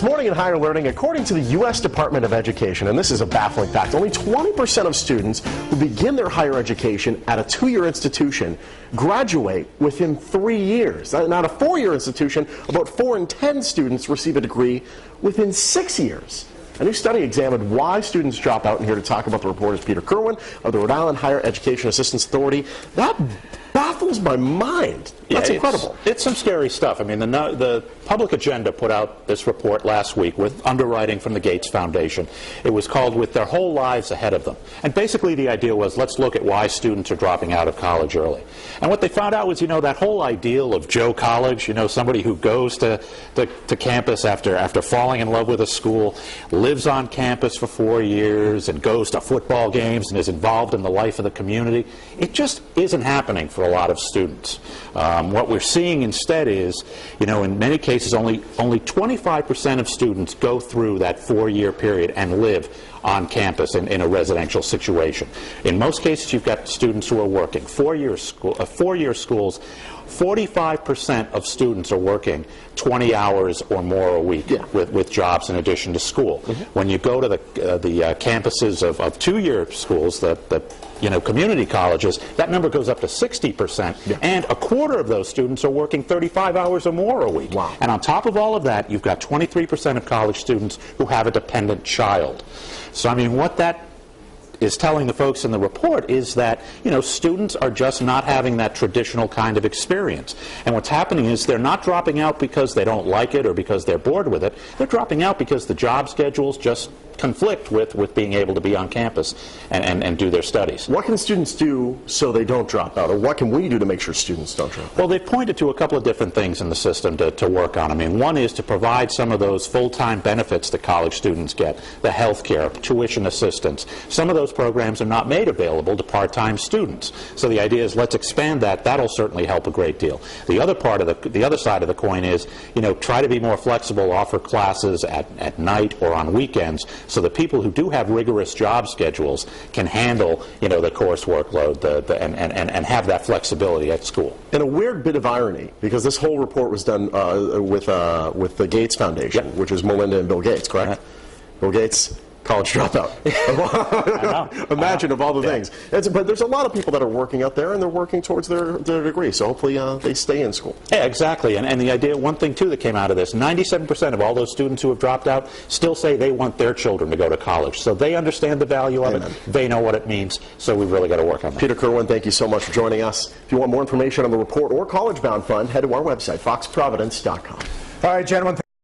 This morning in Higher Learning, according to the U.S. Department of Education, and this is a baffling fact, only 20% of students who begin their higher education at a 2-year institution graduate within 3 years. Not a 4-year institution, about 4 in 10 students receive a degree within 6 years. A new study examined why students drop out, and here to talk about the report is Peter Kerwin of the Rhode Island Higher Education Assistance Authority. That baffles my mind. That's incredible. It's some scary stuff. I mean, the Public Agenda put out this report last week with underwriting from the Gates Foundation. It was called With Their Whole Lives Ahead of Them. And basically the idea was, let's look at why students are dropping out of college early. And what they found out was, that whole ideal of Joe College, somebody who goes to campus after falling in love with a school, lives on campus for 4 years and goes to football games and is involved in the life of the community. It just isn't happening for a lot of students. What we're seeing instead is, in many cases, only 25% of students go through that 4-year period and live on campus in a residential situation. In most cases, you've got students who are working. 4-year schools, 45% of students are working 20 hours or more a week with jobs in addition to school. When you go to the campuses of 2-year schools, the community colleges, that number goes up to 60%, and a quarter of those students are working 35 hours or more a week. Wow. And on top of all of that, you've got 23% of college students who have a dependent child. So, I mean, what that is telling the folks in the report is that, students are just not having that traditional kind of experience. And what's happening is they're not dropping out because they don't like it or because they're bored with it. They're dropping out because the job schedules just conflict with being able to be on campus and do their studies. What can students do so they don't drop out, or what can we do to make sure students don't drop out? Well, they've pointed to a couple of different things in the system to work on. I mean, one is to provide some of those full-time benefits that college students get, the health care, tuition assistance. Some of those programs are not made available to part-time students. So the idea is, let's expand that. That'll certainly help a great deal. The other part of the other side of the coin is, try to be more flexible, offer classes at night or on weekends, so that people who do have rigorous job schedules can handle, the course workload and have that flexibility at school. And a weird bit of irony, because this whole report was done with the Gates Foundation, which is Melinda and Bill Gates, correct? Bill Gates, college dropout. Imagine of all the things. But there's a lot of people that are working out there, and they're working towards their degree, so hopefully they stay in school. Yeah, exactly. And the idea, one thing too that came out of this, 97% of all those students who have dropped out still say they want their children to go to college. So they understand the value of it. They know what it means. So we've really got to work on that. Peter Kerwin, thank you so much for joining us. If you want more information on the report or College Bound Fund, head to our website, foxprovidence.com. All right, gentlemen.